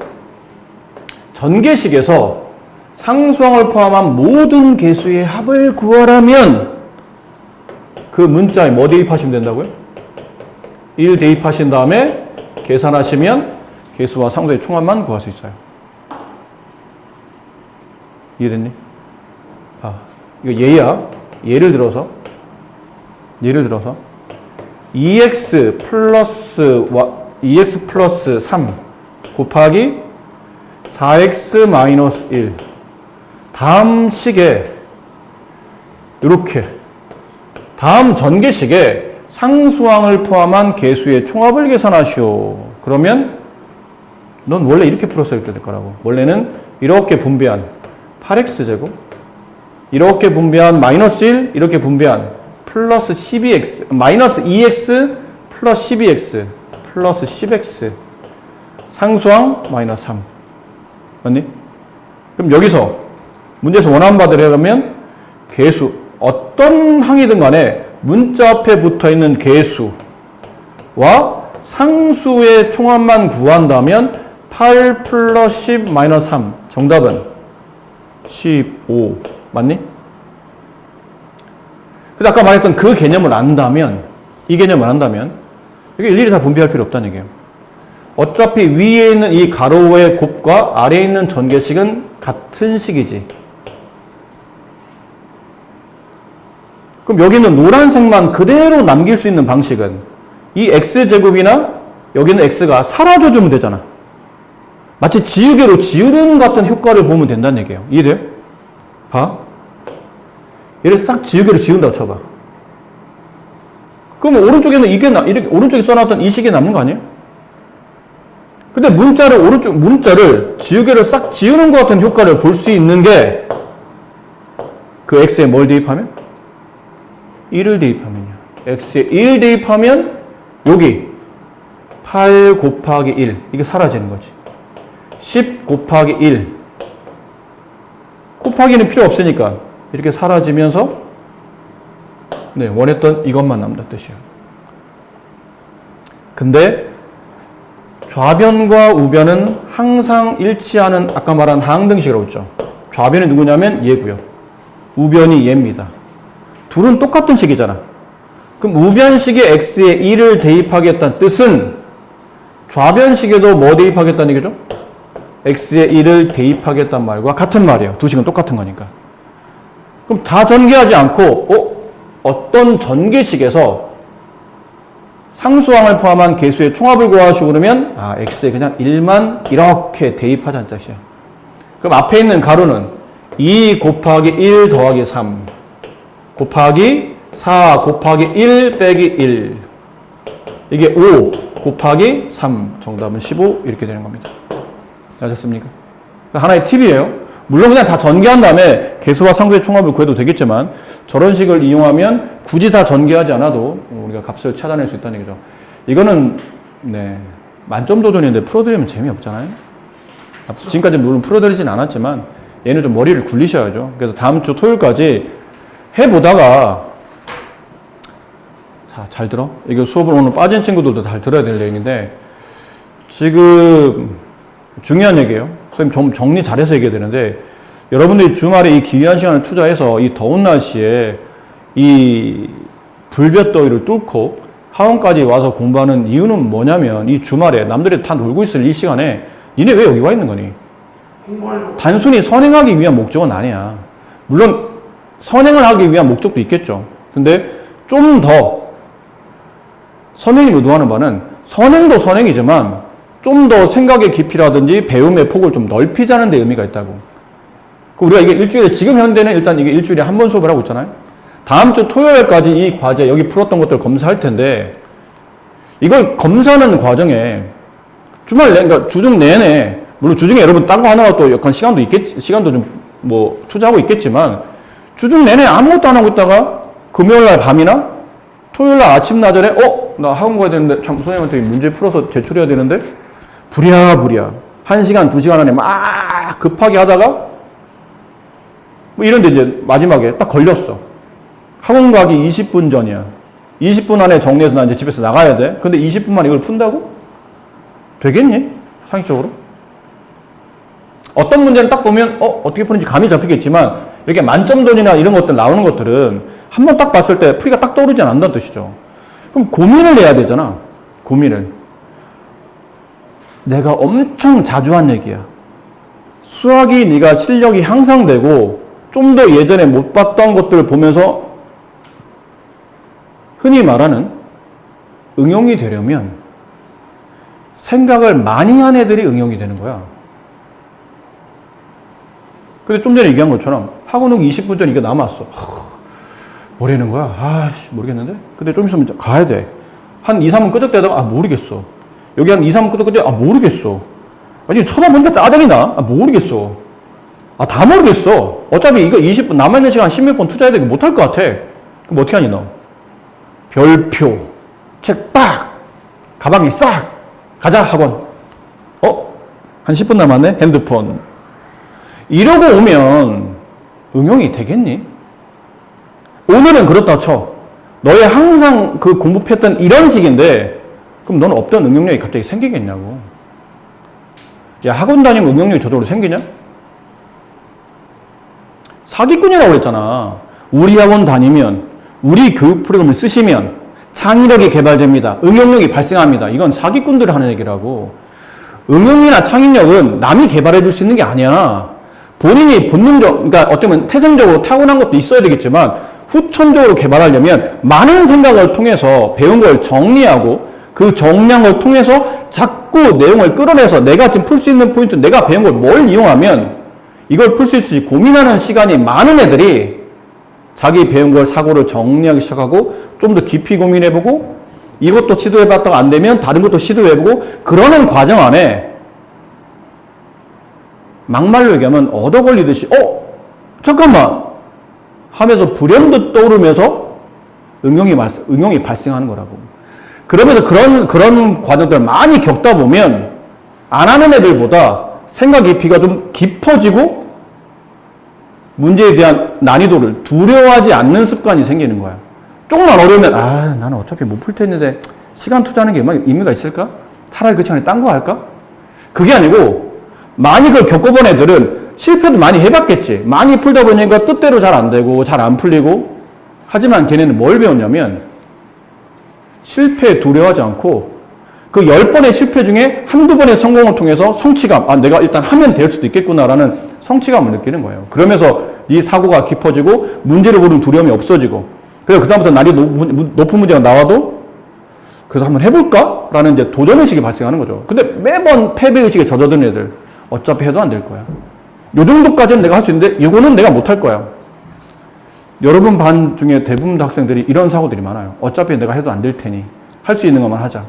전개식에서 상수항을 포함한 모든 개수의 합을 구하라면 그 문자에 뭐 대입하시면 된다고요? 1 대입하신 다음에 계산하시면 개수와 상수의 총합만 구할 수 있어요. 이해됐니? 이거 예야. 예를 들어서 2x 플러스 3 곱하기 4x 마이너스 1 다음 식에 이렇게 다음 전개식에 상수항을 포함한 개수의 총합을 계산하시오. 그러면 넌 원래 이렇게 풀었어야 될 거라고. 원래는 이렇게 분배한 8x제곱 이렇게 분배한 마이너스 1 이렇게 분배한 플러스 12x 마이너스 2x 플러스 12x 플러스 10x 상수항 마이너스 3 맞니? 그럼 여기서 문제에서 원하는 바대로 해가면 개수 어떤 항이든 간에 문자 앞에 붙어있는 개수와 상수의 총합만 구한다면 8 플러스 10 마이너스 3 정답은 15 맞니? 근데 아까 말했던 그 개념을 안다면 이 개념을 안다면 이게 일일이 다 분배할 필요 없다는 얘기예요. 어차피 위에 있는 이 가로의 곱과 아래에 있는 전개식은 같은 식이지. 그럼 여기는 노란색만 그대로 남길 수 있는 방식은 이 x제곱이나 여기는 x가 사라져주면 되잖아. 마치 지우개로 지우는 같은 효과를 보면 된다는 얘기예요. 이해돼요? 봐. 얘를 싹 지우개로 지운다고 쳐봐. 그러면 오른쪽에는 이렇게 오른쪽에 써놨던 이 식이 남는 거 아니에요? 근데 문자를 지우개로 싹 지우는 것 같은 효과를 볼 수 있는 게 그 x에 뭘 대입하면? 1을 대입하면요. x에 1 대입하면 여기 8 곱하기 1 이게 사라지는 거지. 10 곱하기 1 곱하기는 필요 없으니까 이렇게 사라지면서 원했던 이것만 남는 뜻이에요. 근데 좌변과 우변은 항상 일치하는 아까 말한 항등식이라고 했죠. 좌변이 누구냐면 얘고요. 우변이 얘입니다. 둘은 똑같은 식이잖아. 그럼 우변식에 x에 1을 대입하겠다는 뜻은 좌변식에도 뭐 대입하겠다는 얘기죠? x의 1을 대입하겠다는 말과 같은 말이에요. 두 식은 똑같은 거니까. 그럼 다 전개하지 않고 어떤 전개식에서 상수항을 포함한 개수의 총합을 구하시고 그러면 x에 그냥 1만 이렇게 대입하자는 뜻이에요. 그럼 앞에 있는 가로는 2 곱하기 1 더하기 3 곱하기 4 곱하기 1 빼기 1 이게 5 곱하기 3 정답은 15 이렇게 되는 겁니다. 아셨습니까? 하나의 팁이에요. 물론 그냥 다 전개한 다음에 개수와 상수의 총합을 구해도 되겠지만 저런 식을 이용하면 굳이 다 전개하지 않아도 우리가 값을 찾아낼 수 있다는 얘기죠. 이거는 만점 도전인데 풀어드리면 재미없잖아요. 지금까지 물론 풀어드리진 않았지만 얘는 좀 머리를 굴리셔야죠. 그래서 다음 주 토요일까지 해보다가 자, 잘 들어. 이거 수업을 오늘 빠진 친구들도 잘 들어야 될 내용인데 지금 중요한 얘기예요. 선생님 좀 정리 잘해서 얘기해야 되는데 여러분들이 주말에 이 귀한 시간을 투자해서 이 더운 날씨에 이 불볕더위를 뚫고 학원까지 와서 공부하는 이유는 뭐냐면 이 주말에 남들이 다 놀고 있을 이 시간에 니네 왜 여기 와 있는 거니? 공부하려고. 단순히 선행하기 위한 목적은 아니야. 물론 선행을 하기 위한 목적도 있겠죠. 근데 좀 더 선행이 의도하는 바는 선행도 선행이지만 좀 더 생각의 깊이라든지 배움의 폭을 좀 넓히자는 데 의미가 있다고. 우리가 이게 일주일에, 지금 현대는 일단 이게 일주일에 한 번 수업을 하고 있잖아요. 다음 주 토요일까지 이 과제, 여기 풀었던 것들 검사할 텐데, 이걸 검사하는 과정에 주말 그러니까 주중 내내, 물론 주중에 여러분 딴 거 하느라 또 약간 시간도 좀 뭐 투자하고 있겠지만, 주중 내내 아무것도 안 하고 있다가 금요일 날 밤이나 토요일 날 아침 나절에, 나 학원 가야 되는데, 참, 선생님한테 문제 풀어서 제출해야 되는데, 부랴부랴 1시간, 2시간 안에 막 급하게 하다가 뭐 이런데 이제 마지막에 딱 걸렸어. 학원 가기 20분 전이야. 20분 안에 정리해서 나 이제 집에서 나가야 돼. 근데 20분 만에 이걸 푼다고? 되겠니? 상식적으로? 어떤 문제는 딱 보면 어떻게 푸는지 감이 잡히겠지만 이렇게 만점돈이나 이런 것들 나오는 것들은 한번 딱 봤을 때 풀이가 딱 떠오르지 않는다는 뜻이죠. 그럼 고민을 해야 되잖아. 고민을. 내가 엄청 자주 한 얘기야. 수학이 네가 실력이 향상되고 좀 더 예전에 못 봤던 것들을 보면서 흔히 말하는 응용이 되려면 생각을 많이 한 애들이 응용이 되는 거야. 근데 좀 전에 얘기한 것처럼 학원 오기 20분 전 이게 남았어. 뭐라는 거야? 모르겠는데? 근데 좀 있으면 가야 돼. 한 2, 3분 끄적대다가 모르겠어. 여기 한 2, 3분 끄덕끄덕 모르겠어. 아니 쳐다보니까 짜증이 나. 모르겠어. 다 모르겠어. 어차피 이거 20분 남아있는 시간 10몇 분 투자해야 되고 못할 것 같아. 그럼 어떻게 하니 너? 별표 책 빡 가방에 싹 가자 학원. 한 10분 남았네. 핸드폰. 이러고 오면 응용이 되겠니? 오늘은 그렇다 쳐. 너의 항상 그 공부했던 이런 식인데 그럼 너는 없던 응용력이 갑자기 생기겠냐고. 야, 학원 다니면 응용력이 저절로 생기냐? 사기꾼이라고 그랬잖아. 우리 학원 다니면, 우리 교육 프로그램을 쓰시면 창의력이 개발됩니다. 응용력이 발생합니다. 이건 사기꾼들이 하는 얘기라고. 응용이나 창의력은 남이 개발해 줄 수 있는 게 아니야. 본인이 그러니까 어떻게 보면 태생적으로 타고난 것도 있어야 되겠지만 후천적으로 개발하려면 많은 생각을 통해서 배운 걸 정리하고 그 정량을 통해서 자꾸 내용을 끌어내서 내가 지금 풀 수 있는 포인트, 내가 배운 걸 뭘 이용하면 이걸 풀 수 있을지 고민하는 시간이 많은 애들이 자기 배운 걸 사고를 정리하기 시작하고 좀 더 깊이 고민해보고 이것도 시도해봤다가 안 되면 다른 것도 시도해보고 그러는 과정 안에 막말로 얘기하면 얻어 걸리듯이 잠깐만 하면서 불현듯 떠오르면서 응용이 발생하는 거라고. 그러면서 그런 과정들을 많이 겪다 보면 안 하는 애들보다 생각 깊이가 좀 깊어지고 문제에 대한 난이도를 두려워하지 않는 습관이 생기는 거야. 조금만 어려우면 나는 어차피 못 풀 텐데 시간 투자하는 게 의미가 있을까? 차라리 그 시간에 딴 거 할까? 그게 아니고 많이 그걸 겪어본 애들은 실패도 많이 해봤겠지. 많이 풀다 보니까 뜻대로 잘 안 되고 잘 안 풀리고 하지만 걔네는 뭘 배웠냐면 실패 두려워하지 않고 그 10번의 실패 중에 한두 번의 성공을 통해서 성취감, 아, 내가 일단 하면 될 수도 있겠구나라는 성취감을 느끼는 거예요. 그러면서 이 사고가 깊어지고 문제를 보는 두려움이 없어지고, 그래서 그다음부터 난이 높은 문제가 나와도 그래도 한번 해볼까? 라는 이제 도전의식이 발생하는 거죠. 근데 매번 패배의식에 젖어든 애들, 어차피 해도 안 될 거야. 요 정도까지는 내가 할 수 있는데, 이거는 내가 못 할 거야. 여러분 반 중에 대부분 학생들이 이런 사고들이 많아요. 어차피 내가 해도 안 될 테니, 할 수 있는 것만 하자.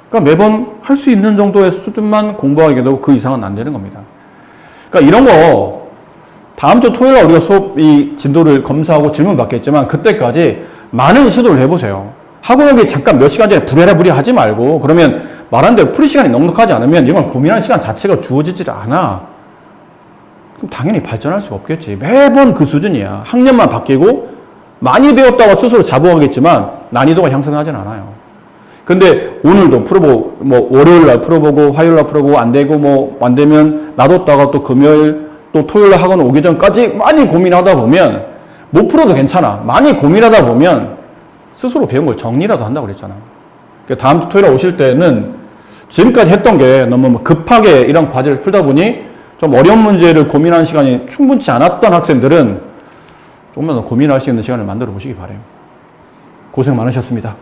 그러니까 매번 할 수 있는 정도의 수준만 공부하게 되고 그 이상은 안 되는 겁니다. 그러니까 이런 거 다음 주 토요일에 우리가 수업 이 진도를 검사하고 질문 받겠지만 그때까지 많은 시도를 해보세요. 학원하기 잠깐 몇 시간 전에 부랴부랴 하지 말고, 그러면 말한 대로 풀이 시간이 넉넉하지 않으면 이건 고민할 시간 자체가 주어지질 않아. 그럼 당연히 발전할 수가 없겠지. 매번 그 수준이야. 학년만 바뀌고 많이 배웠다고 스스로 자부하겠지만 난이도가 향상하진 않아요. 근데 오늘도 풀어보고, 뭐 월요일날 풀어보고 화요일날 풀어보고 안 되고 뭐 안 되면 놔뒀다가 또 금요일 또 토요일 학원 오기 전까지 많이 고민하다 보면 못 풀어도 괜찮아. 많이 고민하다 보면 스스로 배운 걸 정리라도 한다고 그랬잖아. 그러니까 다음 주 토요일에 오실 때는 지금까지 했던 게 너무 급하게 이런 과제를 풀다 보니 좀 어려운 문제를 고민하는 시간이 충분치 않았던 학생들은 조금만 더 고민할 수 있는 시간을 만들어 보시기 바라요. 고생 많으셨습니다.